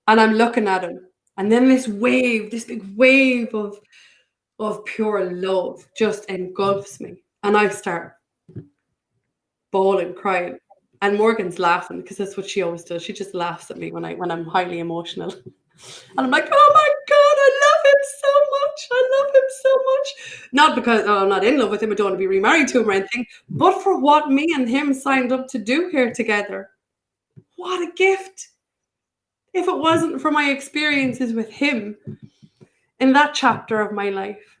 and I'm looking at him. And then this big wave of pure love just engulfs me. And I start bawling, crying. And Morgan's laughing, because that's what she always does. She just laughs at me when I'm highly emotional. And I'm like, oh my God, I love him so much. Not because I'm not in love with him, I don't want to be remarried to him or anything, but for what me and him signed up to do here together. What a gift. If it wasn't for my experiences with him in that chapter of my life,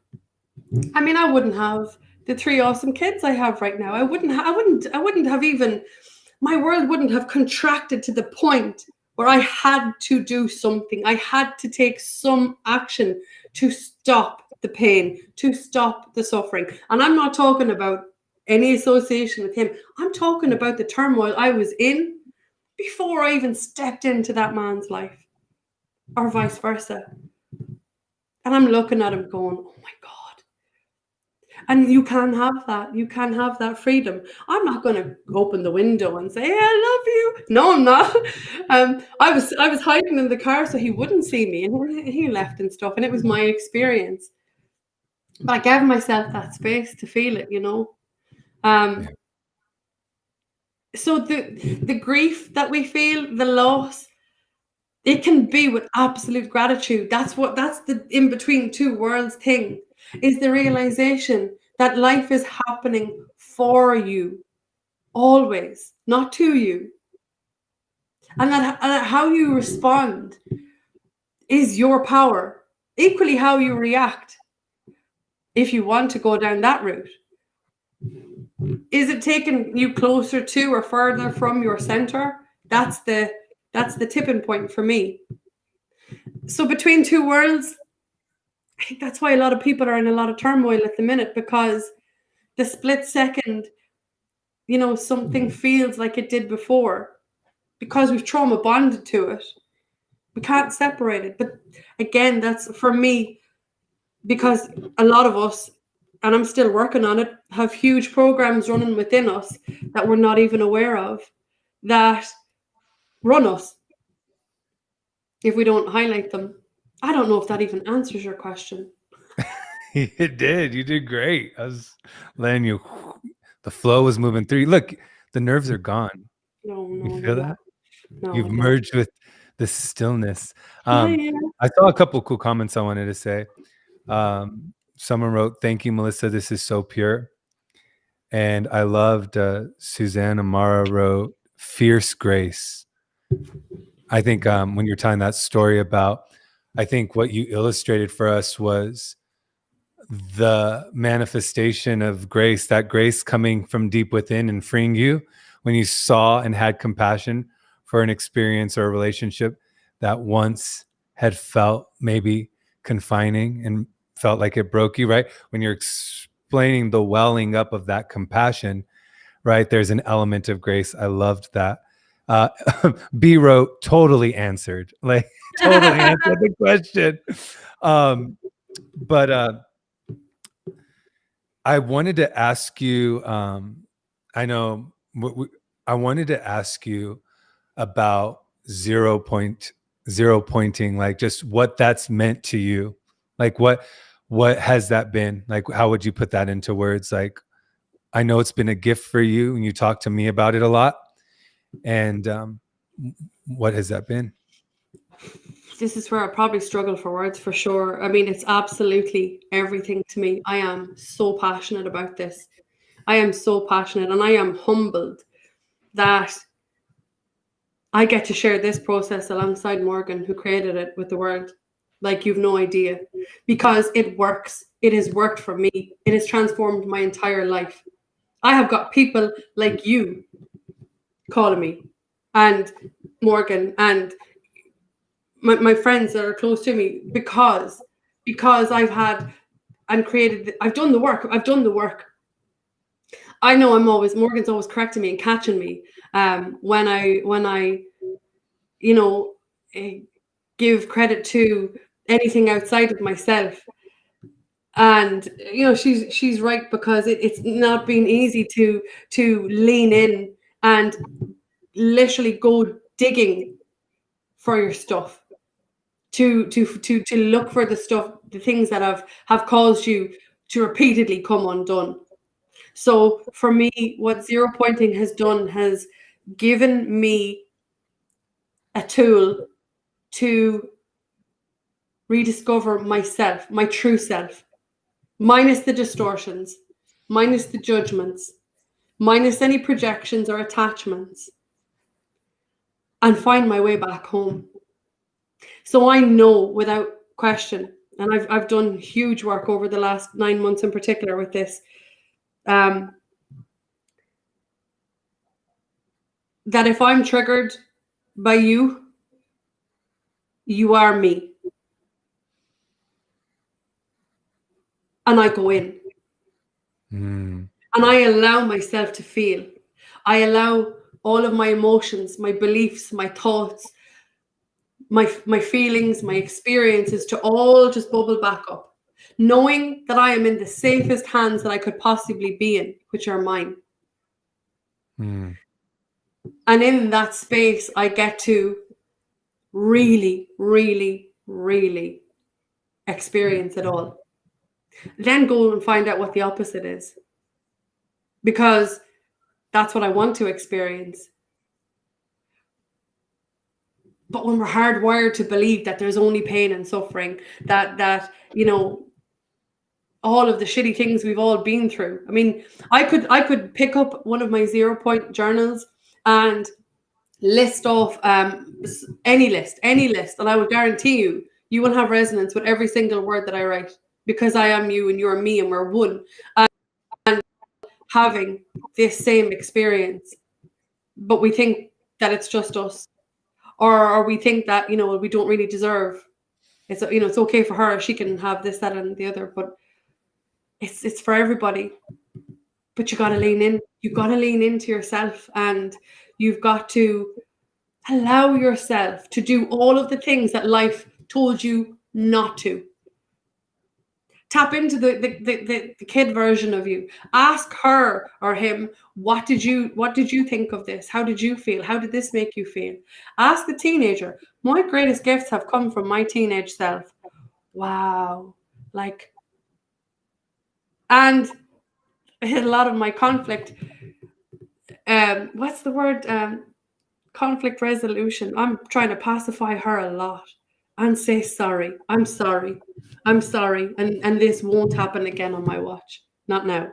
I mean, I wouldn't have the 3 awesome kids I have right now. I wouldn't have even, my world wouldn't have contracted to the point where I had to do something. I had to take some action to stop the pain, to stop the suffering. And I'm not talking about any association with him. I'm talking about the turmoil I was in before I even stepped into that man's life, or vice versa. And I'm looking at him going, oh my God. And you can have that. You can have that freedom. I'm not going to open the window and say, hey, I love you. No, I'm not. I was hiding in the car so he wouldn't see me, and he left and stuff. And it was my experience. But I gave myself that space to feel it, you know. So the grief that we feel, the loss, it can be with absolute gratitude. That's the in between two worlds thing, is the realization that life is happening for you always, not to you. And that how you respond is your power. Equally how you react, if you want to go down that route. Is it taking you closer to or further from your center? That's the tipping point for me. So between two worlds, I think that's why a lot of people are in a lot of turmoil at the minute, because the split second, you know, something feels like it did before, because we've trauma bonded to it. We can't separate it. But again, that's for me, because a lot of us, and I'm still working on it, have huge programs running within us that we're not even aware of, that run us if we don't highlight them. I don't know if that even answers your question. It did. You did great. I was letting you, the flow was moving through. Look, the nerves are gone. No, You feel that? No, You've merged with the stillness. Yeah. I saw a couple cool comments I wanted to say. Someone wrote, "Thank you, Melissa. This is so pure." And I loved Suzanne Amara wrote, "Fierce grace." I think when you're telling that story about, I think what you illustrated for us was the manifestation of grace, that grace coming from deep within and freeing you when you saw and had compassion for an experience or a relationship that once had felt maybe confining and felt like it broke you, right? When you're explaining the welling up of that compassion, right? There's an element of grace. I loved that. B wrote, totally answered, like totally answered the question. But I wanted to ask you, I know I wanted to ask you about zero pointing, like just what that's meant to you. Like what has that been? Like, how would you put that into words? Like, I know it's been a gift for you and you talk to me about it a lot. And what has that been? This is where I probably struggle for words, for sure. I mean, it's absolutely everything to me. I am so passionate about this. I am so passionate, and I am humbled that I get to share this process alongside Morgan, who created it, with the world. Like, you've no idea, because it works. It has worked for me. It has transformed my entire life. I have got people like you calling me, and Morgan, and my friends that are close to me, because I've had and created, I've done the work. I know Morgan's always correcting me and catching me when I you know, give credit to anything outside of myself. And you know, she's right, because it's not been easy to lean in and literally go digging for your stuff, to look for the stuff, the things that have caused you to repeatedly come undone. So for me, what zero pointing has done has given me a tool to rediscover myself, my true self, minus the distortions, minus the judgments, minus any projections or attachments. and find my way back home. So I know without question, and I've done huge work over the last 9 months in particular with this, that if I'm triggered by you, you are me. And I go in. And I allow myself to feel. I allow all of my emotions, my beliefs, my thoughts, my feelings, my experiences to all just bubble back up, knowing that I am in the safest hands that I could possibly be in, which are mine. And in that space, I get to really, really, really experience it all. Then go and find out what the opposite is, because that's what I want to experience. But when we're hardwired to believe that there's only pain and suffering, that all of the shitty things we've all been through. I mean, I could pick up one of my 0 point journals and list off any list, and I would guarantee you will have resonance with every single word that I write, because I am you and you're me and we're one, and having this same experience. But we think that it's just us, or we think that we don't really deserve. It's it's okay for her, she can have this, that, and the other, but it's for everybody. But you got to lean in. You got to lean into yourself, and you've got to allow yourself to do all of the things that life told you not to. Tap into the kid version of you. Ask her or him, what did you think of this? How did you feel? How did this make you feel? Ask the teenager. My greatest gifts have come from my teenage self. Wow. And a lot of my conflict, what's the word? Conflict resolution. I'm trying to pacify her a lot and say sorry. I'm sorry. I'm sorry. And this won't happen again on my watch. Not now.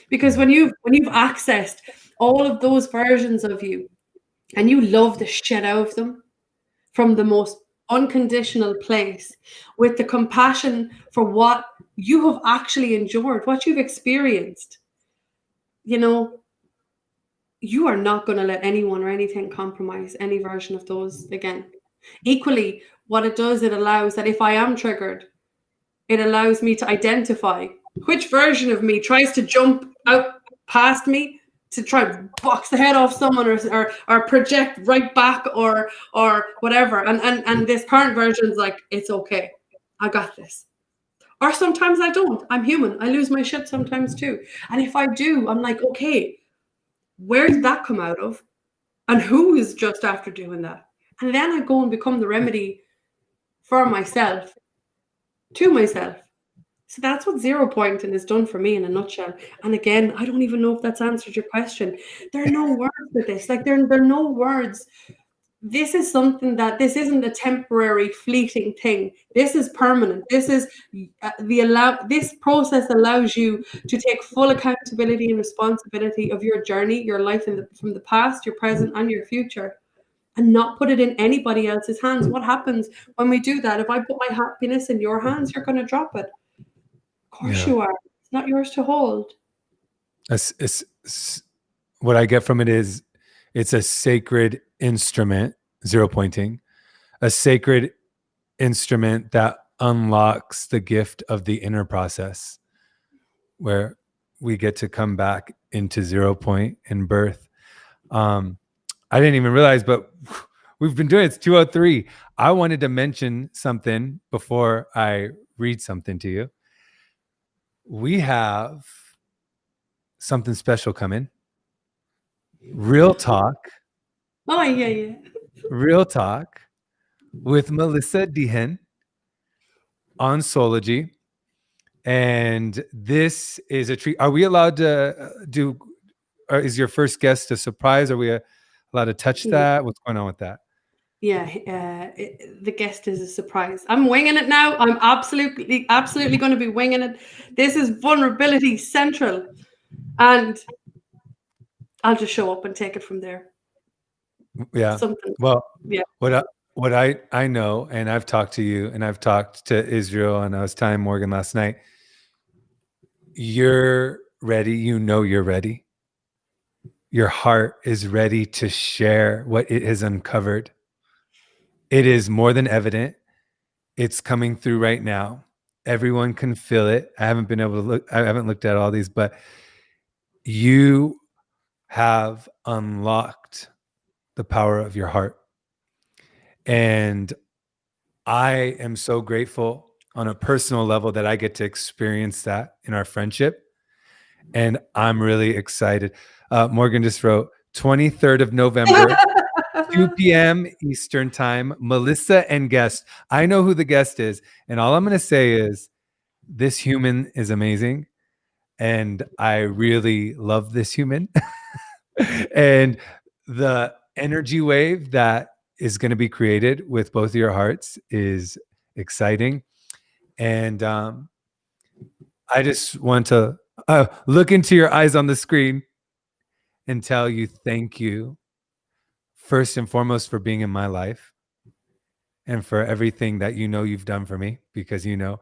Because when you've accessed all of those versions of you and you love the shit out of them from the most unconditional place, with the compassion for what you have actually endured, what you've experienced, you are not going to let anyone or anything compromise any version of those again. Equally, what it does, it allows that if I am triggered, it allows me to identify which version of me tries to jump out past me to try and box the head off someone or project right back or whatever. And this current version is like, it's okay. I got this. Or sometimes I don't. I'm human. I lose my shit sometimes too. And if I do, I'm like, okay, where did that come out of? And who is just after doing that? And then I go and become the remedy for myself, to myself. So that's what 0 pointing has done for me in a nutshell. And again, I don't even know if that's answered your question. There are no words for this. There are no words. This is something this isn't a temporary, fleeting thing. This is permanent. This is this process allows you to take full accountability and responsibility of your journey, your life from the past, your present, and your future, and not put it in anybody else's hands. What happens when we do that? If I put my happiness in your hands, you're going to drop it. Of course you are. It's not yours to hold. What I get from it is it's a sacred instrument, 0 pointing, a sacred instrument that unlocks the gift of the inner process, where we get to come back into 0 point in birth. I didn't even realize, but we've been doing it. It's 2:03. I wanted to mention something before I read something to you. We have something special coming. Real talk. Oh, yeah. Real talk with Melissa Deehan on Soulogy. And this is a treat. Are we allowed to do, or is your first guest a surprise? Are we allowed to touch that? What's going on with that? Yeah, the guest is a surprise. I'm winging it now. I'm absolutely going to be winging it. This is vulnerability central. And I'll just show up and take it from there. Yeah. something. Well, Yeah. what I know, and I've talked to you, and I've talked to Israel, and I was telling Morgan last night, you're ready. You know you're ready. Your heart is ready to share what it has uncovered. It is more than evident. It's coming through right now. Everyone can feel it. I haven't been able to look, I haven't looked at all these, but you have unlocked the power of your heart. And I am so grateful on a personal level that I get to experience that in our friendship. And I'm really excited. Morgan just wrote 23rd of November, 2 p.m. Eastern time, Melissa and guest. I know who the guest is. And all I'm going to say is this human is amazing. And I really love this human. And the energy wave that is going to be created with both of your hearts is exciting. And I just want to look into your eyes on the screen and tell you thank you, first and foremost, for being in my life and for everything that you know you've done for me, because you know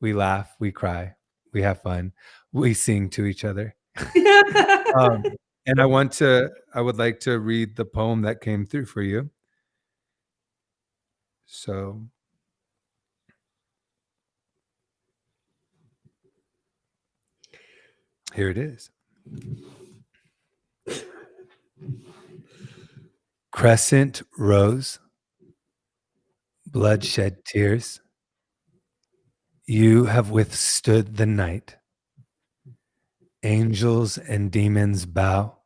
we laugh, we cry, we have fun, we sing to each other. And I would like to read the poem that came through for you. So here it is. Crescent rose, bloodshed tears. You have withstood the night. Angels and demons bow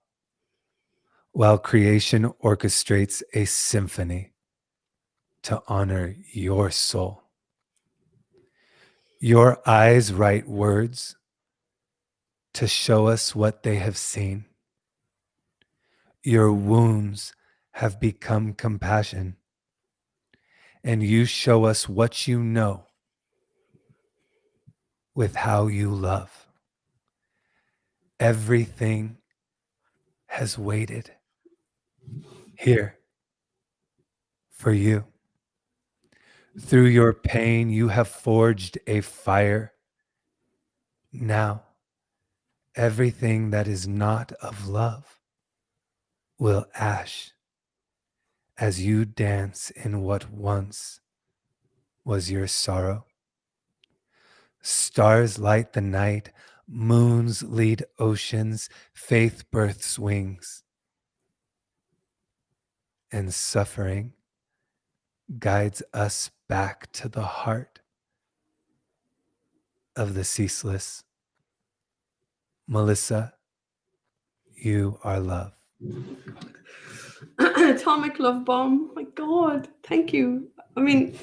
while creation orchestrates a symphony to honor your soul. Your eyes write words to show us what they have seen. Your wounds have become compassion, and you show us what you know with how you love. Everything has waited here for you. Through your pain, you have forged a fire. Now, everything that is not of love will ash as you dance in what once was your sorrow. Stars light the night, moons lead oceans, faith births wings, and suffering guides us back to the heart of the ceaseless. Melissa, you are love. Atomic love bomb. My God, thank you. I mean,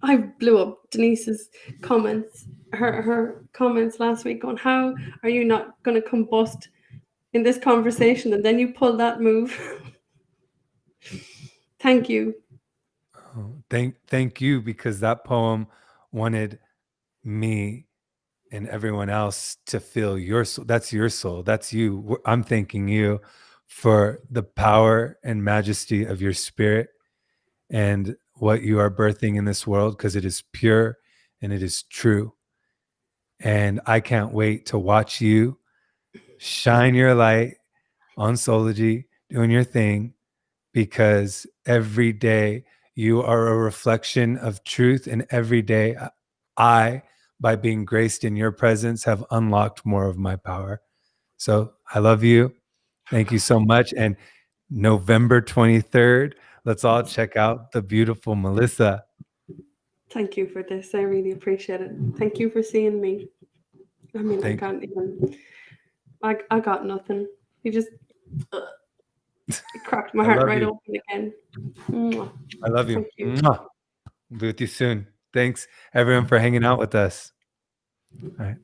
I blew up Denise's comments, her comments last week on how are you not going to combust in this conversation, and then you pull that move. Thank you. Oh, thank you, because that poem wanted me and everyone else to feel your soul. That's your soul. That's you. I'm thanking you for the power and majesty of your spirit and what you are birthing in this world, because it is pure and it is true. And I can't wait to watch you shine your light on Soulogy, doing your thing, because every day you are a reflection of truth. And every day I, by being graced in your presence, have unlocked more of my power. So I love you. Thank you so much. And November 23rd, let's all check out the beautiful Melissa. Thank you for this. I really appreciate it. Thank you for seeing me. I mean, I can't even. I got nothing. You just cracked my heart right open again. Mwah. I love you. Thank you. Mwah. We'll be with you soon. Thanks, everyone, for hanging out with us. All right.